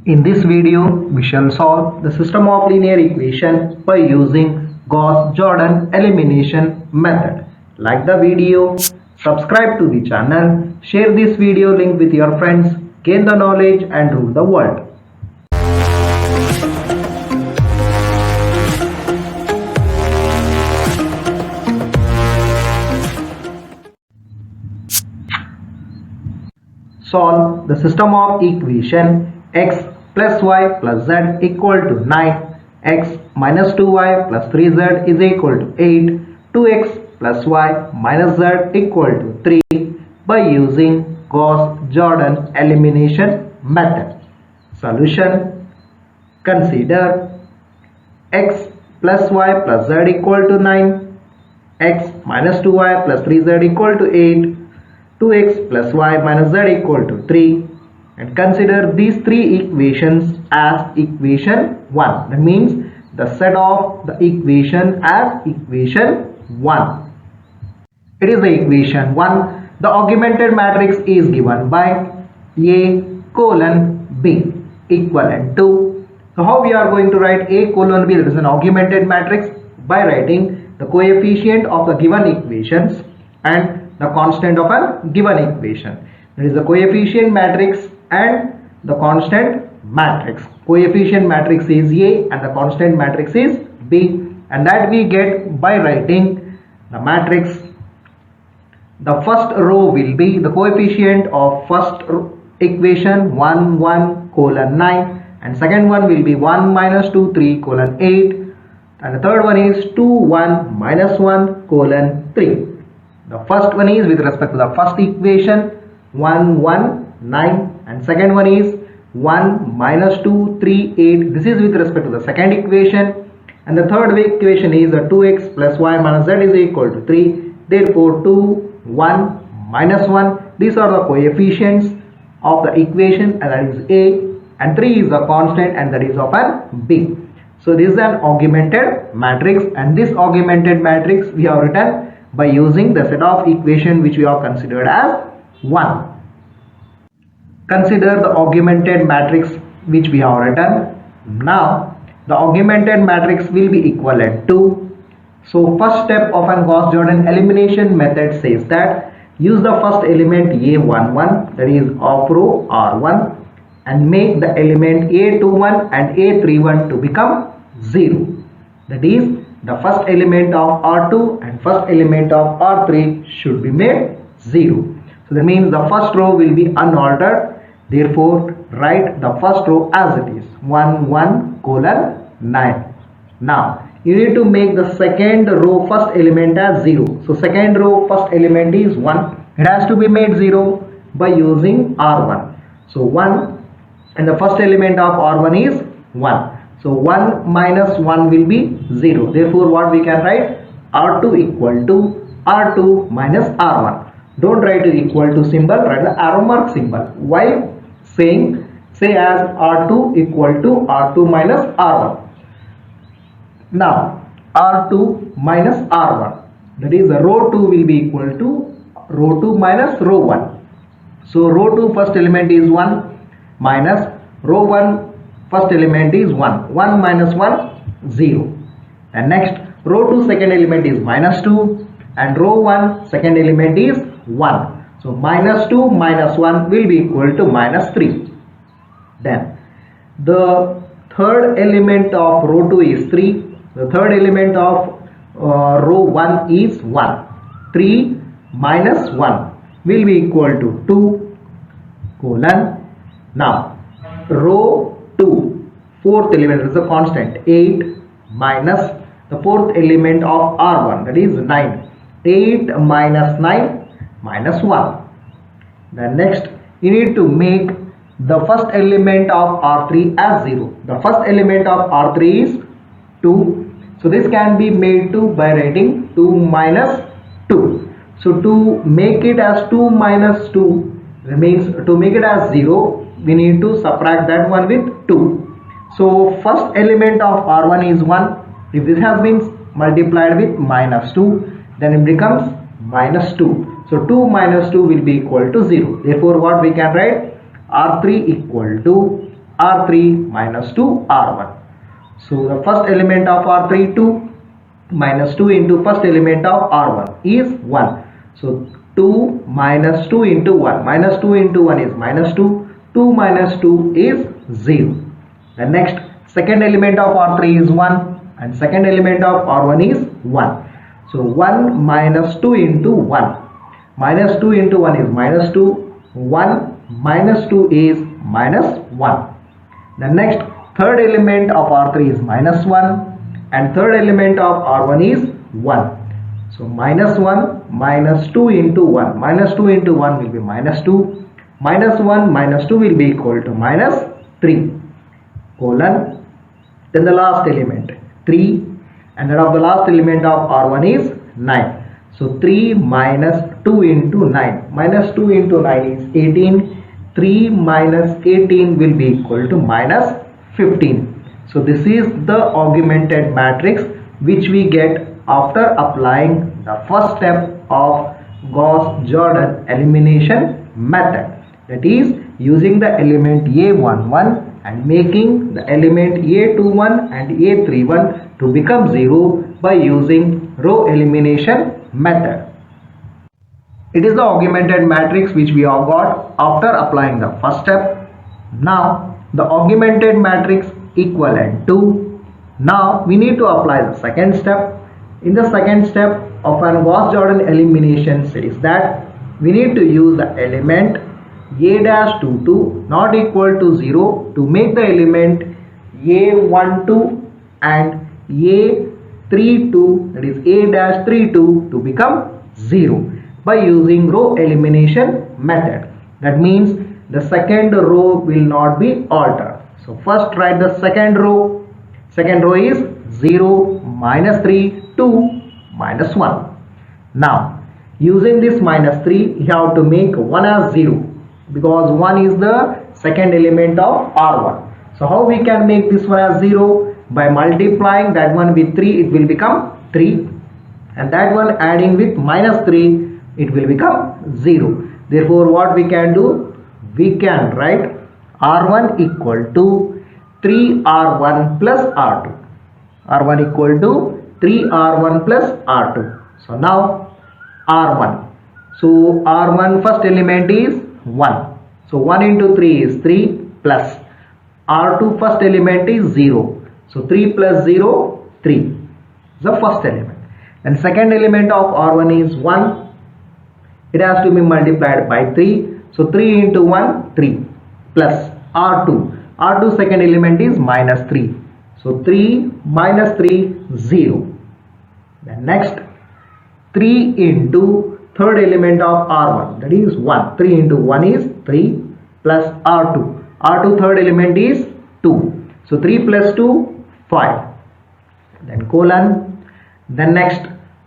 In this video, we shall solve the system of linear equation by using Gauss-Jordan elimination method. Like the video, subscribe to the channel, share this video link with your friends, gain the knowledge and rule the world. Solve the system of equation x plus y plus z equal to 9, x minus 2y plus 3z is equal to 8, 2x plus y minus z equal to 3 by using Gauss-Jordan elimination method. Solution: consider x plus y plus z equal to 9, x minus 2y plus 3z equal to 8, 2x plus y minus z equal to 3, and consider these three equations as equation 1. That means the set of the equation as equation 1. It is the equation 1. The augmented matrix is given by A colon B equivalent to. So how we are going to write A colon B? That is an augmented matrix by writing the coefficient of the given equations and the constant of a given equation. That is the coefficient matrix and the constant matrix. Coefficient matrix is A and the constant matrix is B, and that we get by writing the matrix. The first row will be the coefficient of first equation 1 1 colon 9, and second one will be 1 minus 2 3 colon 8, and the third one is 2 1 minus 1 colon 3. The first one is with respect to the first equation 1 1 9, and second one is 1 minus 2 3 8. This is with respect to the second equation, and the third equation is the 2x plus y minus z is equal to 3. Therefore 2 1 minus 1, these are the coefficients of the equation, and that is A, and 3 is the constant, and that is of an B. So this is an augmented matrix, and this augmented matrix we have written by using the set of equation which we have considered as 1. Consider the augmented matrix which we have written. Now the augmented matrix will be equivalent to. So first step of an Gauss-Jordan elimination method says that use the first element A11, that is of row R1, and make the element A21 and A31 to become 0. That is, the first element of R2 and first element of R3 should be made 0. So that means the first row will be unaltered. Therefore, write the first row as it is 1 1 colon 9. Now you need to make the second row first element as 0. So second row first element is 1. It has to be made 0 by using R1. So 1, and the first element of R1 is 1. So 1 minus 1 will be 0. Therefore what we can write? R2 equal to R2 minus R1. Don't write the equal to symbol, write the arrow mark symbol. While saying, say as R2 equal to R2 minus R1. Now R2 minus R1, that is the row 2 will be equal to row 2 minus row 1. So row 2 first element is 1 minus row 1 first element is 1. 1 minus 1 0. And next row 2 second element is minus 2, and row 1 second element is 1. So minus 2 minus 1 will be equal to minus 3. Then the third element of row 2 is 3. The third element of row 1 is 1. 3 minus 1 will be equal to 2 colon. Now row 2 fourth element is a constant 8 minus the fourth element of R1, that is 9. 8 minus 9 minus 1. Then next you need to make the first element of R3 as 0. The first element of R3 is 2. So this can be made 2 by writing 2 minus 2. So to make it as 2 minus 2, that means to make it as 0, we need to subtract that one with 2. So first element of R1 is 1. If this has been multiplied with minus 2, then it becomes minus 2. So 2 minus 2 will be equal to 0. Therefore what we can write? R3 equal to R3 minus 2 R1. So the first element of R3 2 minus 2 into first element of R1 is 1. So 2 minus 2 into 1, minus 2 into 1 is minus 2, 2 minus 2 is 0. The next second element of R3 is 1 and second element of R1 is 1. So 1 minus 2 into 1, minus 2 into 1 is minus 2, 1 minus 2 is minus 1. The next third element of R3 is minus 1 and third element of R1 is 1. So minus 1 minus 2 into 1, minus 2 into 1 will be minus 2, minus 1 minus 2 will be equal to minus 3 colon, then the last element 3 and then of the last element of R1 is 9. So 3 minus 2 into 9, minus 2 into 9 is 18, 3 minus 18 will be equal to minus 15. So this is the augmented matrix which we get after applying the first step of Gauss-Jordan elimination method, that is using the element A11 and making the element A21 and A31 to become 0 by using row elimination method. It is the augmented matrix which we have got after applying the first step. Now the augmented matrix equivalent to, now we need to apply the second step. In the second step of an Gauss-Jordan elimination says that we need to use the element A-22 not equal to 0 to make the element A12 and A32, that is A-32 to become 0 by using row elimination method. That means the second row will not be altered. So first write the second row. Second row is 0, minus 3, 2, minus 1. Now using this minus 3 you have to make 1 as 0 because 1 is the second element of R1. So how we can make this one as 0? By multiplying that one with 3 it will become 3 and that one adding with minus 3 it will become 0. Therefore what we can do? We can write R1 equal to 3R1 plus R2. R1 equal to 3R1 plus R2. So now R1. So R1 first element is 1. So 1 into 3 is 3 plus R2 first element is 0. So 3 plus 0, 3. The first element. And second element of R1 is 1. It has to be multiplied by 3. So 3 into 1, 3 plus R2. R2 second element is minus 3. So 3 minus 3, 0. Then next 3 into third element of R1, that is 1. 3 into 1 is 3 plus R2. R2 third element is 2. So 3 plus 2, 5. Then colon. Then next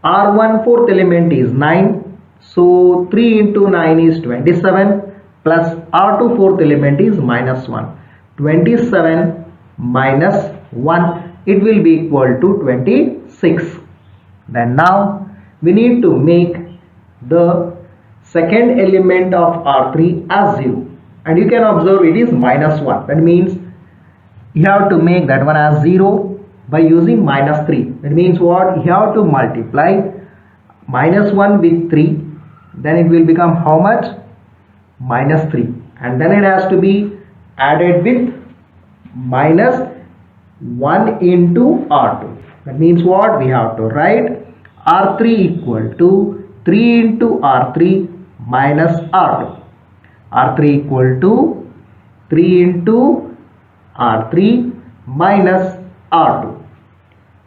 R1 fourth element is 9. So 3 into 9 is 27 plus R2 fourth element is minus 1. 27 minus 1, it will be equal to 26. Then now we need to make the second element of R3 as 0 and you can observe it is minus 1. That means you have to make that one as 0 by using minus 3. That means what? You have to multiply minus 1 with 3, then it will become how much? Minus 3, and then it has to be added with minus 1 into R2. That means what? We have to write R3 equal to 3 into R3 minus R2. R3 equal to 3 into R3 minus R2.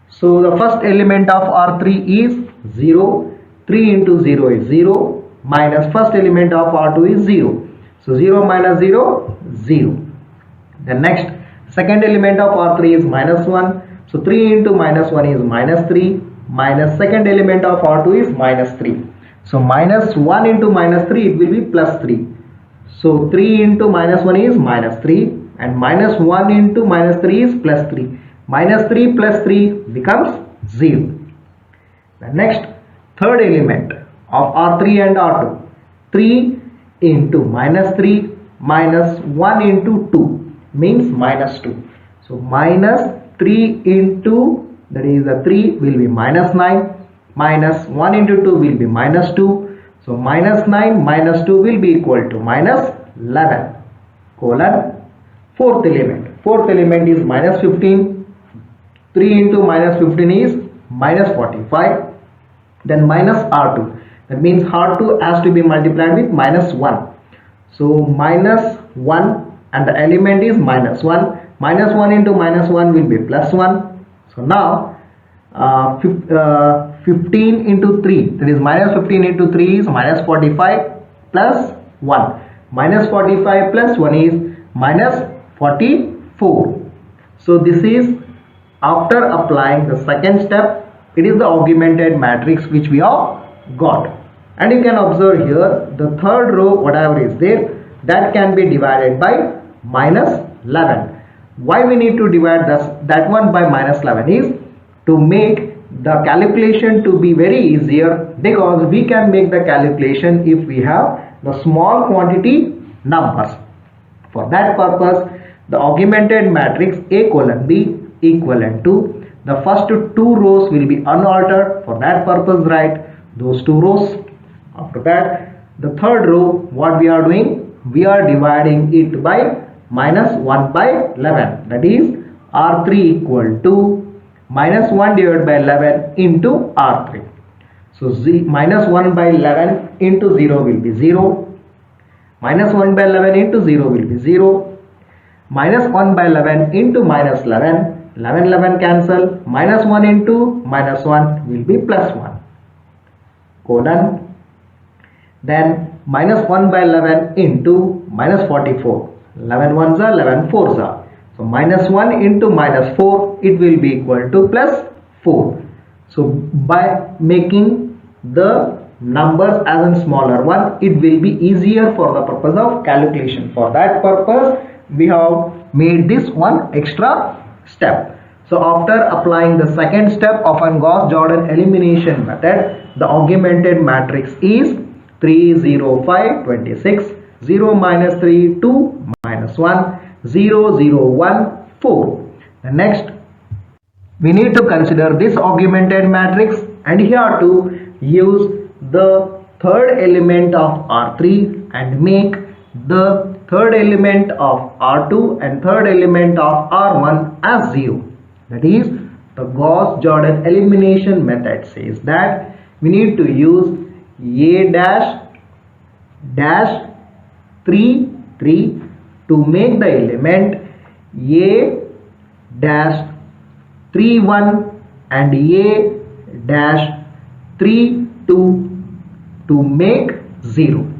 So the first element of R3 is 0. 3 into 0 is 0 minus first element of R2 is 0. So 0 minus 0, 0. The next second element of R3 is minus 1. So 3 into minus 1 is minus 3 minus second element of R2 is minus 3. So minus 1 into minus 3 it will be plus 3. So 3 into minus 1 is minus 3 and minus 1 into minus 3 is plus 3. Minus 3 plus 3 becomes 0. The next third element of R3 and R2, 3 into minus 3 minus 1 into 2. means minus 2. So minus 3 into, that is the 3 will be minus 9, minus 1 into 2 will be minus 2. So minus 9 minus 2 will be equal to minus 11 colon fourth element. Fourth element is minus 15. 3 into minus 15 is minus 45. Then minus R2. That means R2 has to be multiplied with minus 1. So minus 1 and the element is minus 1. Minus 1 into minus 1 will be plus 1. So now 15 into 3, that is minus 15 into 3 is minus 45 plus 1. Minus 45 plus 1 is minus 44. So this is after applying the second step. It is the augmented matrix which we have got. And you can observe here the third row, whatever is there, that can be divided by minus 11. Why we need to divide that one by minus 11 is to make the calculation to be very easier, because we can make the calculation if we have the small quantity numbers. For that purpose, the augmented matrix A colon B equivalent to the first two rows will be unaltered. For that purpose, write those two rows. After that, the third row, what we are doing, we are dividing it by minus 1 by 11. That is R3 equal to minus 1 divided by 11 into R3. So minus 1 by 11 into 0 will be 0. Minus 1 by 11 into 0 will be 0. Minus 1 by 11 into minus 11. 11 cancel. Minus 1 into minus 1 will be plus 1. Colon. Then minus 1 by 11 into minus 44. 11 ones are 11 fours are. So minus 1 into minus 4, it will be equal to plus 4. So by making the numbers as a smaller one, it will be easier for the purpose of calculation. For that purpose, we have made this one extra step. So after applying the second step of a Gauss-Jordan elimination method, the augmented matrix is 3, 0, 5, 26, 0, minus 3, 2, minus 1, 0, 0, 1, 4. The next, we need to consider this augmented matrix, and here to use the third element of R3 and make the third element of R2 and third element of R1 as 0. That is, the Gauss-Jordan elimination method says that we need to use A dash 3 3 to make the element A dash 3 1 and A dash 3 2 to make 0.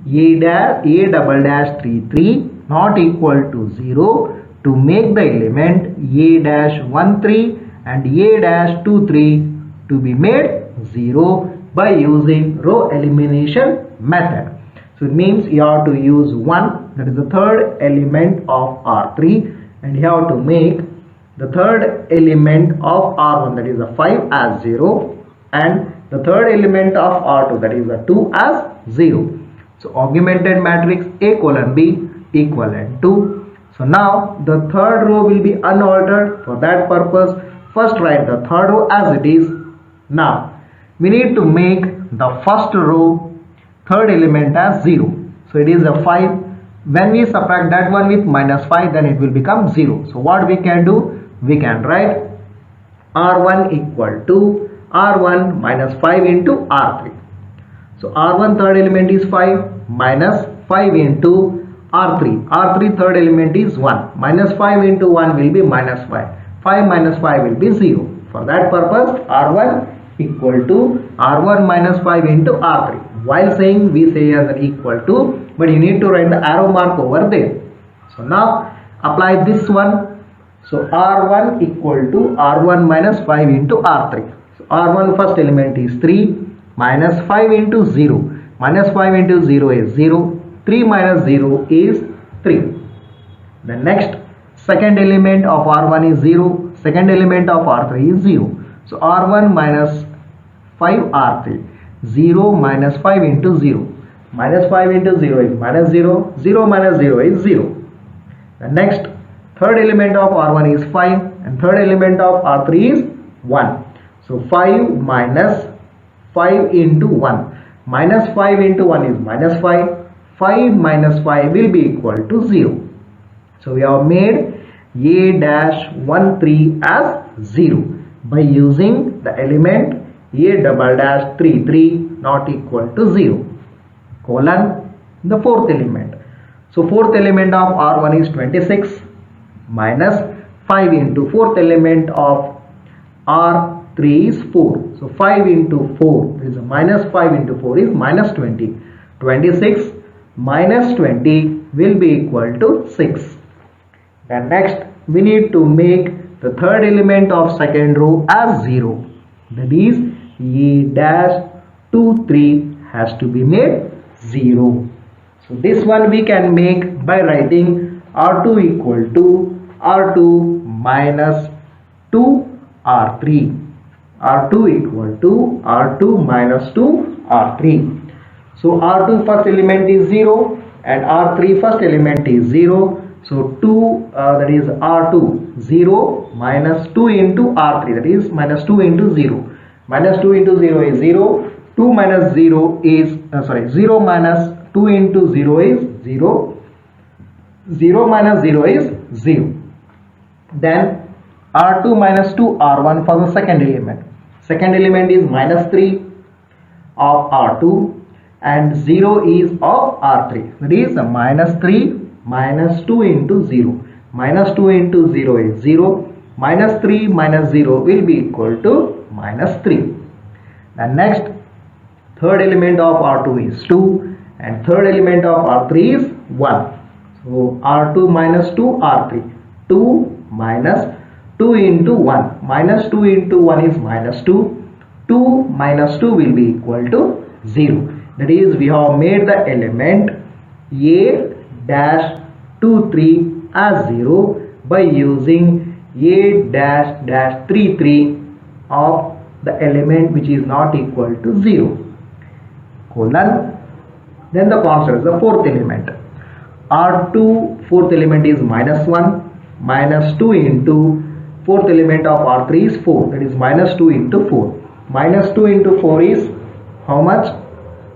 A double dash 3 3 not equal to 0 to make the element A dash 1 3 and A dash 2 3 to be made 0 by using row elimination method. So it means you have to use 1, that is the third element of R3, and you have to make the third element of R1, that is the 5 as 0, and the third element of R2, that is the 2 as 0. So augmented matrix A colon B equivalent to. So now the third row will be unaltered. For that purpose, first write the third row as it is. Now we need to make the first row third element as 0. So it is a 5. When we subtract that one with minus 5, then it will become 0. So what we can do? We can write R1 equal to R1 minus 5 into R3. So R1 third element is 5 minus 5 into R3. R3 third element is 1. Minus 5 into 1 will be minus 5. 5 minus 5 will be 0. For that purpose, R1 equal to R1 minus 5 into R3. While saying, we say as an equal to, but you need to write the arrow mark over there. So now apply this one. So R1 equal to R1 minus 5 into R3. So R1 first element is 3 minus 5 into 0. Minus 5 into 0 is 0. 3 minus 0 is 3. The next second element of R1 is 0. Second element of R3 is 0. So R1 minus 5 R3. 0 minus 5 into 0. Minus 5 into 0 is minus 0. 0 minus 0 is 0. The next third element of R1 is 5 and third element of R3 is 1. So 5 minus 5 into 1. Minus 5 into 1 is minus 5. 5 minus 5 will be equal to 0. So we have made A dash 1 3 as 0 by using the element A double dash 3 3 not equal to 0 colon the fourth element. So fourth element of R1 is 26 minus 5 into fourth element of R3 is 4. So 5 into 4 is minus 5 into 4 is minus 20. 26 minus 20 will be equal to 6. Then next we need to make the third element of second row as 0. That is A dash 2 3 has to be made 0. So this one we can make by writing R2 equal to R2 minus 2 R3. R2 equal to R2 minus 2 R3. So R2 first element is 0 and R3 first element is 0. So 2 that is R2 0 minus 2 into R3 that is minus 2 into 0. Minus 2 into 0 is 0. 2 minus 0 is 0 minus 2 into 0 is 0. 0 minus 0 is 0. Then R2 minus 2 R1 for the second element. Second element is minus 3 of R2 and 0 is of R3. That is minus 3 minus 2 into 0. Minus 2 into 0 is 0. Minus 3 minus 0 will be equal to minus 3. Then next third element of R2 is 2 and third element of R3 is 1. So R2 minus 2 R3. 2 minus 2 into 1. Minus 2 into 1 is minus 2. 2 minus 2 will be equal to 0. That is we have made the element A dash 2 3 as 0 by using A dash dash 3 3 of the element which is not equal to 0 colon then the constant is the fourth element. R2 fourth element is minus 1 minus 2 into fourth element of R3 is 4 that is minus 2 into 4. Minus 2 into 4 is how much?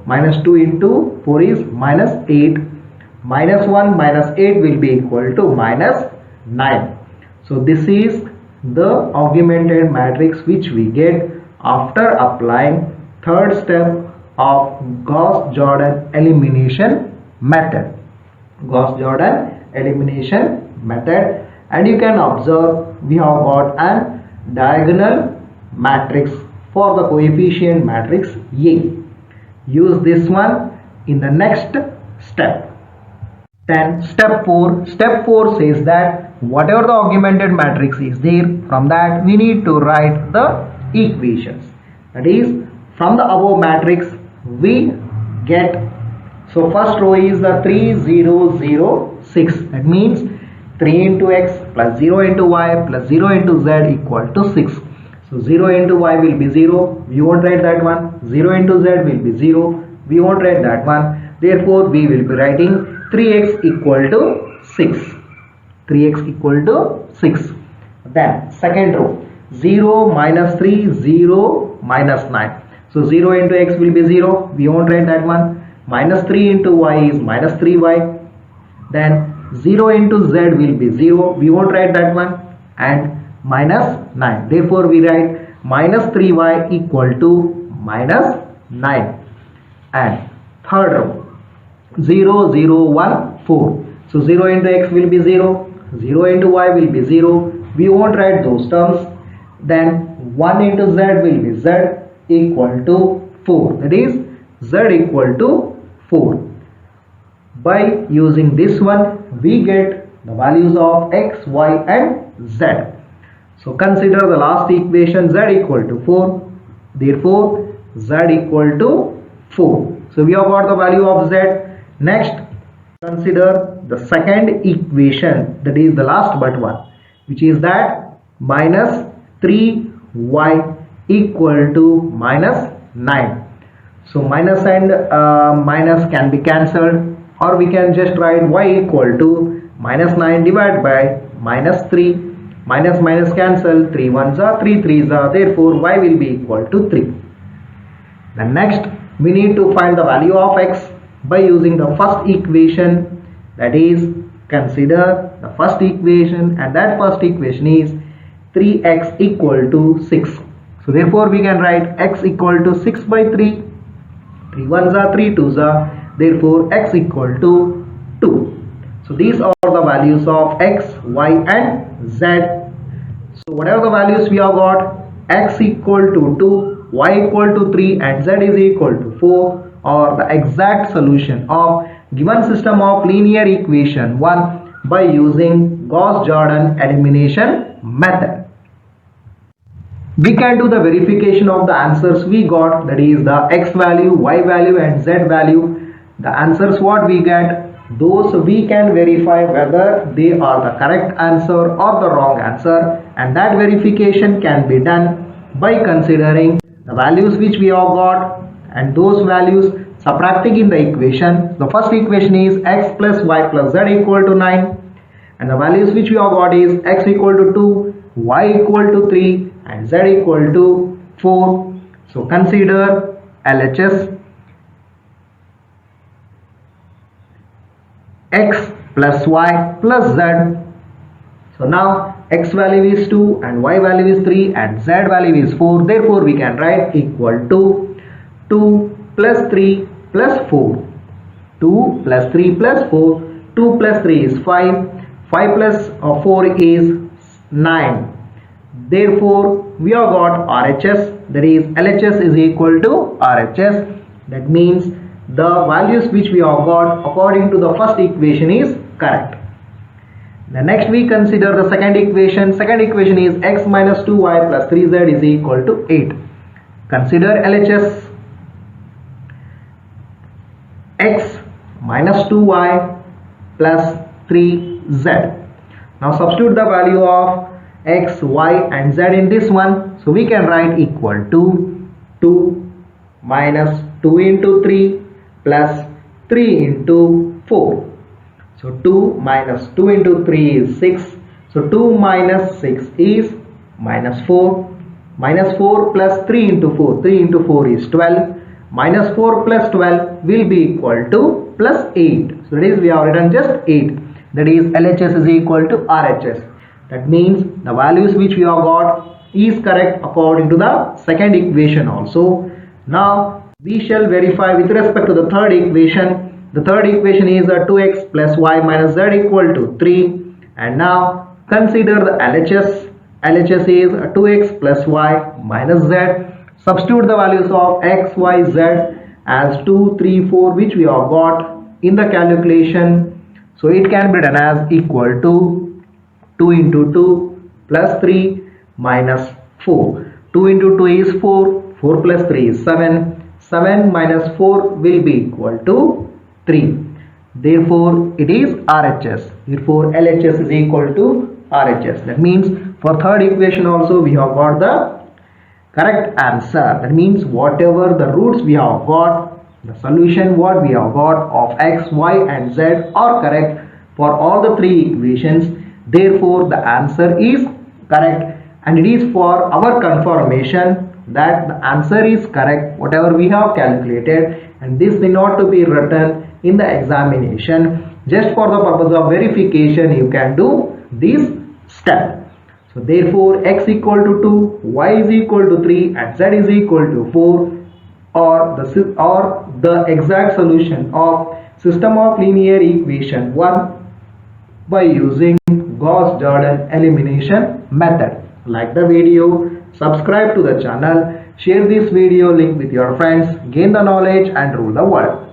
Minus 2 into 4 is minus 8. Minus 1 minus 8 will be equal to minus 9. So this is the augmented matrix which we get after applying third step of Gauss-Jordan elimination method. Gauss-Jordan elimination method, and you can observe we have got a diagonal matrix for the coefficient matrix A. Use this one in the next step. Then step 4 says that whatever the augmented matrix is there, from that we need to write the equations. That is, from the above matrix we get, so first row is the 3 0 0 6. That means 3 into x plus 0 into y plus 0 into z equal to 6. So 0 into y will be 0, we won't write that one. 0 into z will be 0, we won't write that one. Therefore we will be writing 3x equal to 6. 3x equal to 6. Then second row, 0 minus 3 0 minus 9. So 0 into x will be 0, we won't write that one. Minus 3 into y is minus 3y. Then 0 into z will be 0, we won't write that one, and minus 9. Therefore we write minus 3y equal to minus 9. And third row, 0 0 1 4. So 0 into x will be 0, 0 into y will be 0, we won't write those terms. Then 1 into z will be z equal to 4. That is z equal to 4. By using this one we get the values of x, y and z. So consider the last equation, z equal to 4. Therefore z equal to 4. So we have got the value of z. Next consider the second equation, that is the last but one, which is that minus 3y equal to minus 9. So minus and minus can be cancelled, or we can just write y equal to minus 9 divided by minus 3. Minus minus cancel, 3 ones are 3 3s are, therefore y will be equal to 3. Then next we need to find the value of x by using the first equation, that is consider the first equation, and that first equation is 3x equal to 6. So therefore we can write x equal to 6 by 3. 3 ones are 3 2s are, therefore x equal to 2. So these are the values of x, y and z. So whatever the values we have got, x equal to 2, y equal to 3 and z is equal to 4 are the exact solution of given system of linear equation 1 by using Gauss-Jordan elimination method. We can do the verification of the answers we got, that is the x value, y value and z value. The answers what we get, those we can verify whether they are the correct answer or the wrong answer, and that verification can be done by considering the values which we have got and those values subtracting in the equation. The first equation is x plus y plus z equal to 9, and the values which we have got is x equal to 2, y equal to 3 and z equal to 4. So consider LHS x plus y plus z. So now x value is 2 and y value is 3 and z value is 4, therefore we can write equal to 2 plus 3 plus 4. 2 plus 3 plus 4, 2 plus 3 is 5, 5 plus 4 is 9. Therefore we have got RHS, that is LHS is equal to RHS. That means the values which we have got according to the first equation is correct. The next we consider the second equation. Second equation is x minus 2y plus 3z is equal to 8. Consider LHS x minus 2y plus 3z. Now substitute the value of x, y and z in this one. So we can write equal to 2 minus 2 into 3 plus 3 into 4. So 2 minus 2 into 3 is 6. So 2 minus 6 is minus 4. Minus 4 plus 3 into 4. 3 into 4 is 12. Minus 4 plus 12 will be equal to plus 8. So that is we have written just 8. That is LHS is equal to RHS. That means the values which we have got is correct according to the second equation also. Now we shall verify with respect to the third equation. The third equation is 2x plus y minus z equal to 3. And now consider the LHS. LHS is 2x plus y minus z. Substitute the values of x, y, z as 2, 3, 4 which we have got in the calculation. So it can be done as equal to 2 into 2 plus 3 minus 4. 2 into 2 is 4. 4 plus 3 is 7. 7 minus 4 will be equal to 3. Therefore it is RHS. Therefore LHS is equal to RHS. That means for third equation also we have got the correct answer. That means whatever the roots we have got, the solution what we have got of x, y and z are correct for all the three equations. Therefore the answer is correct, and it is for our confirmation that the answer is correct whatever we have calculated, and this need not to be written in the examination. Just for the purpose of verification you can do this step. So therefore x equal to 2, y is equal to 3 and z is equal to 4 or the exact solution of system of linear equation 1 by using Gauss-Jordan elimination method. Like the video, subscribe to the channel, share this video link with your friends, gain the knowledge and rule the world.